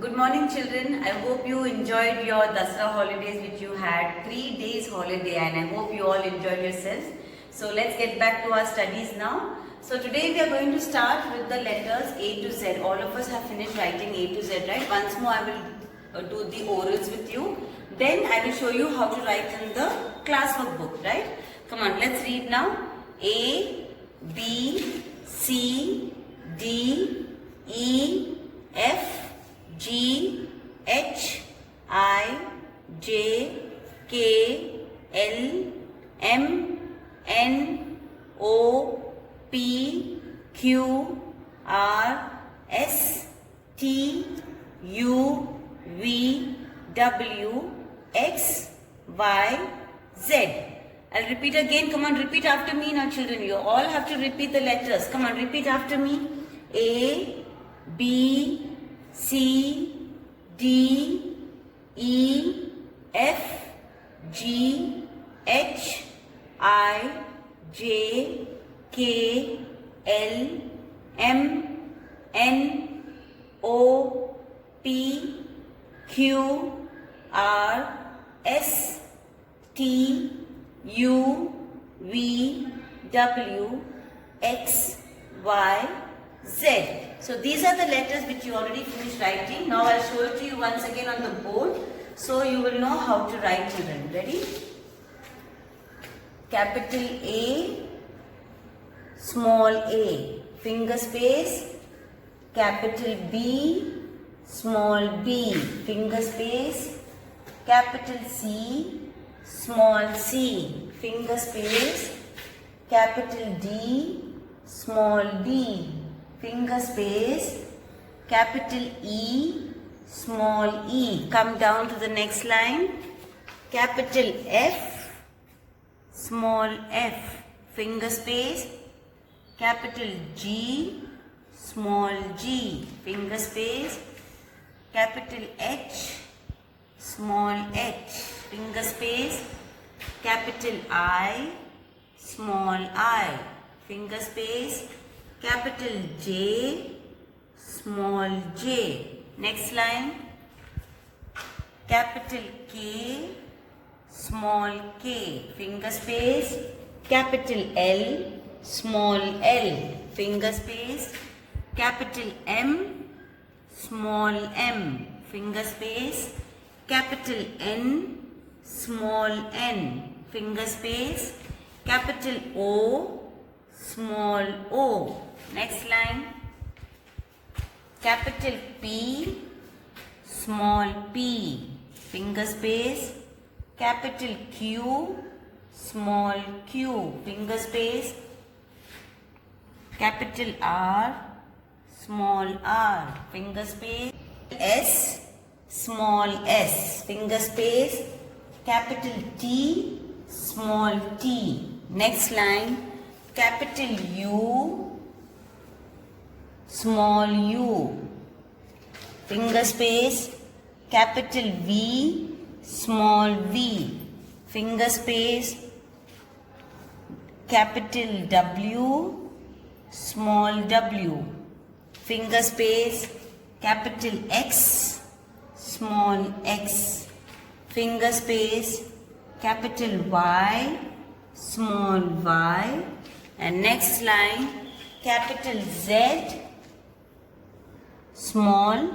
Good morning, children. I hope you enjoyed your Dasra holidays which you had. 3 days holiday, and I hope you all enjoyed yourselves. So let's get back to our studies now. So today we are going to start with the letters A to Z. All of us have finished writing A to Z, right? Once more I will do the orals with you. Then I will show you how to write in the classwork book, right? Come on, let's read now. A, B, C, D, E, F, G, H, I, J, K, L, M, N, O, P, Q, R, S, T, U, V, W, X, Y, Z. I'll repeat again. Come on, repeat after me now, children. You all have to repeat the letters. Come on, repeat after me. A, B, C, D, E, F, G, H, I, J, K, L, M, N, O, P, Q, R, S, T, U, V, W, X, Y, Z. So these are the letters which you already finished writing. Now I'll show it to you once again on the board, so you will know how to write, children. Ready? Capital A, small a, finger space. Capital B, small b, finger space. Capital C, small c, finger space. Capital D, small d, finger space. Capital E, small e. Come down to the next line. Capital F, small f, finger space. Capital G, small g, finger space. Capital H, small h, finger space. Capital I, small I, finger space. Capital J, small j. Next line. Capital K, small k, finger space. Capital L, small l, finger space. Capital M, small m, finger space. Capital N, small n, finger space. Capital O, small o. Next line. Capital P, small p, finger space. Capital Q, small q, finger space. Capital R, small r, finger space. S, small s, finger space. Capital T, small t. Next line. Capital U, small u, finger space. Capital V, small v, finger space. Capital W, small w, finger space. Capital X, small x, finger space. Capital Y, small y. And next line. Capital Z, small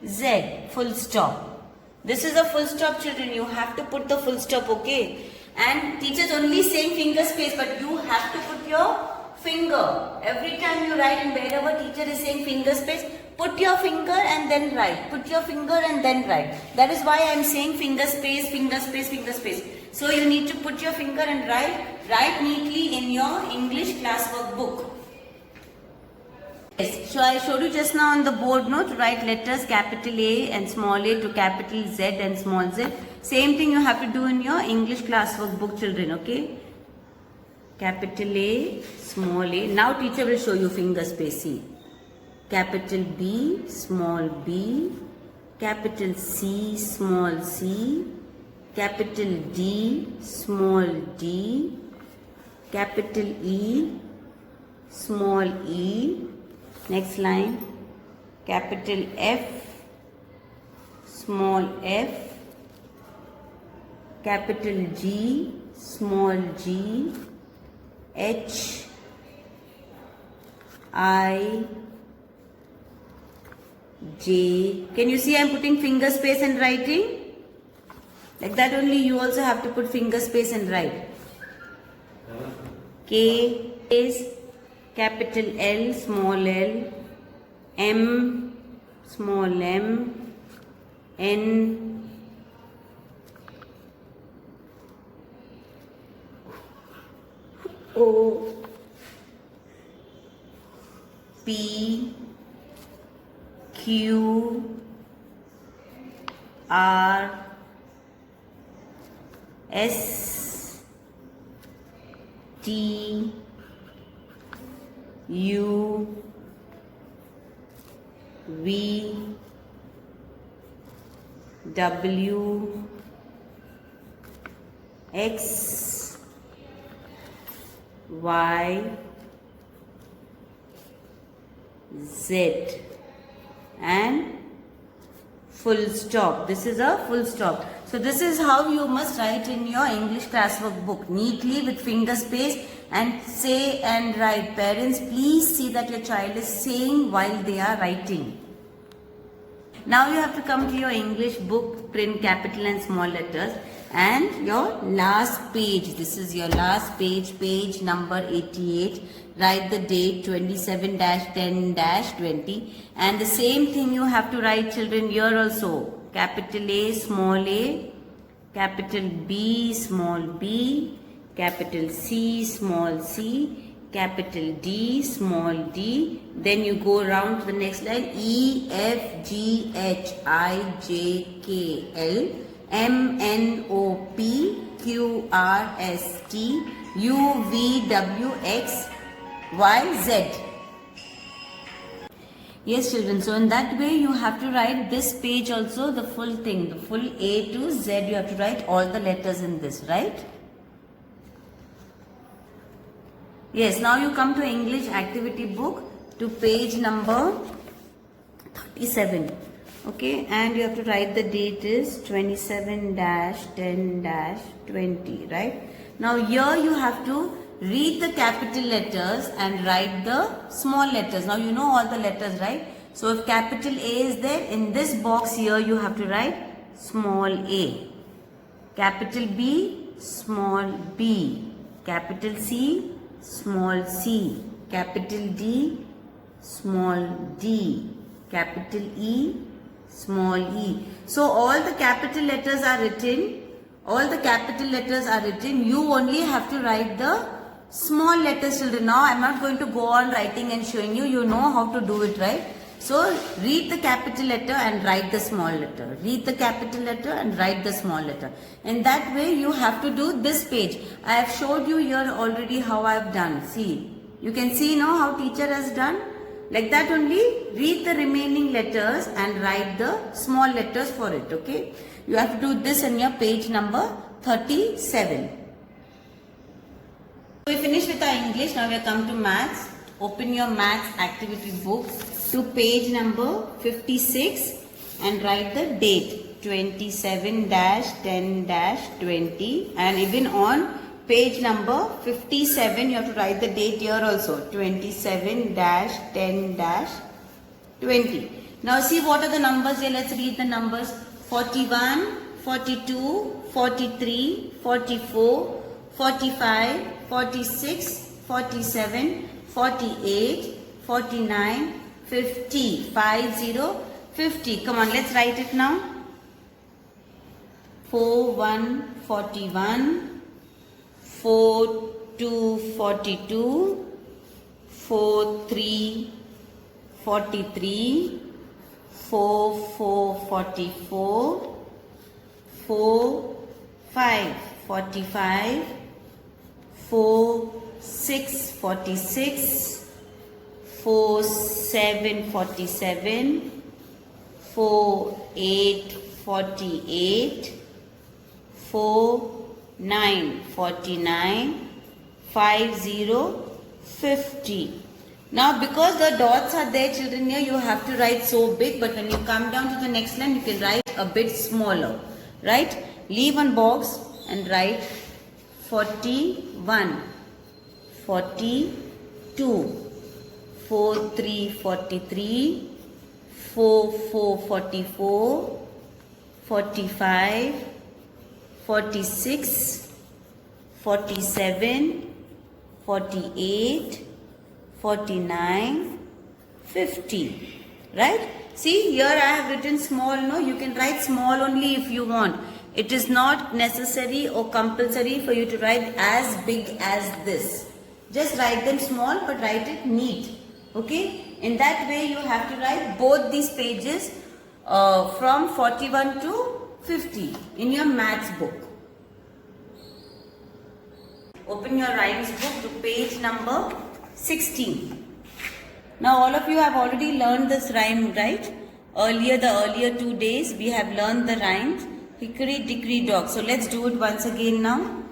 z, full stop. This is a full stop, children. You have to put the full stop, okay? And teachers only saying finger space, but you have to put your finger. Every time you write and wherever teacher is saying finger space, put your finger and then write. Put your finger and then write. That is why I am saying finger space, finger space, finger space. So you need to put your finger and write neatly in your English classwork book. Yes, so I showed you just now on the board, no, to write letters capital A and small a to capital Z and small z. Same thing you have to do in your English classwork book, children, okay? Capital A, small a. Now teacher will show you finger space. See. Capital B, small b. Capital C, small c. Capital D, small d. Capital E, small e. Next line. Capital F, small f, capital G, small g, H, I, J. Can you see I am putting finger space and writing? Like that only you also have to put finger space and write. K is capital L, small l, M, small m, N, O, P, Q, R, S, T, U, V, W, X, Y, Z, and full stop. This is a full stop. So this is how you must write in your English classwork book, neatly with finger space, and say and write. Parents, please see that your child is saying while they are writing. Now you have to come to your English book, print capital and small letters, and your last page. This is your last page, page number 88. Write the date 27-10-20, and the same thing you have to write, children, here also. Capital A, small a, capital B, small b, capital C, small c, capital D, small d. Then you go around to the next line. E, F, G, H, I, J, K, L, M, N, O, P, Q, R, S, T, U, V, W, X, Y, Z. Yes, children. So in that way you have to write this page also, the full thing, the full A to Z. You have to write all the letters in this, right? Yes, now you come to English activity book to page number 37. Okay, and you have to write the date is 27-10-20, right? Now here you have to read the capital letters and write the small letters. Now you know all the letters, right? So if capital A is there, in this box here you have to write small a. Capital B, small b. Capital C, small c. Capital D, small d. Capital E, small e. So all the capital letters are written. All the capital letters are written. You only have to write the small letters, children. Now I am not going to go on writing and showing you. You know how to do it, right? So read the capital letter and write the small letter. Read the capital letter and write the small letter. In that way you have to do this page. I have showed you here already how I have done. See, you can see now how teacher has done. Like that only, read the remaining letters and write the small letters for it, okay? You have to do this in your page number 37. So we finished with our English. Now we have come to maths. Open your maths activity book to page number 56 and write the date 27-10-20, and even on page number 57 you have to write the date here also, 27-10-20. Now see what are the numbers here. Let's read the numbers. 41, 42, 43, 44, 45, 46, 47, 48, 49, 50, 50. Come on, let's write it now. 41, 41, 42, 42, 43, 43, 44, 44, 45, 45, 46, 46, 47, 47, 48, 48, 49, 49, 50, 50, Now because the dots are there children here, you have to write so big, but when you come down to the next line, you can write a bit smaller. Right? Leave one box and write 41, 42, 43, 43, 44, 44, 45, 46, 47, 48, 49, 50. Right? See, here I have written small, no? You can write small only if you want. It is not necessary or compulsory for you to write as big as this. Just write them small, but write it neat. Okay? In that way, you have to write both these pages from 41 to 50 in your maths book. Open your rhymes book to page number 16. Now all of you have already learned this rhyme, right? The earlier 2 days we have learned the rhymes. Hickory dickory dock. So let's do it once again now.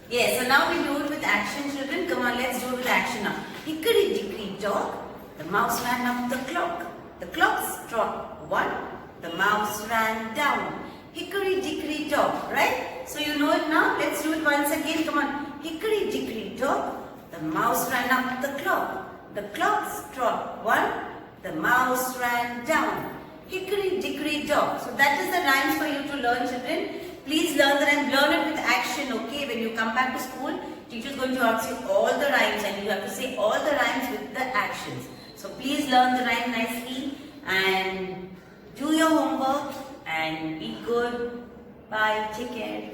Yes, so now we do it with action children. Come on, let's do it with action now. Hickory dickory dock, the mouse ran up the clock. The clock struck 1, the mouse ran down. Hickory dickory dock, right? So you know it now. Let's do it once again. Come on. Hickory dickory dock, the mouse ran up the clock. The clock struck 1, the mouse ran down. Hickory dickory dock. So that is the rhymes for you to learn children. Please learn the rhyme. Learn it with action, okay? When you come back to school, teacher is going to ask you all the rhymes and you have to say all the rhymes with the actions. So please learn the rhyme nicely and do your homework and be good. Bye. Take care.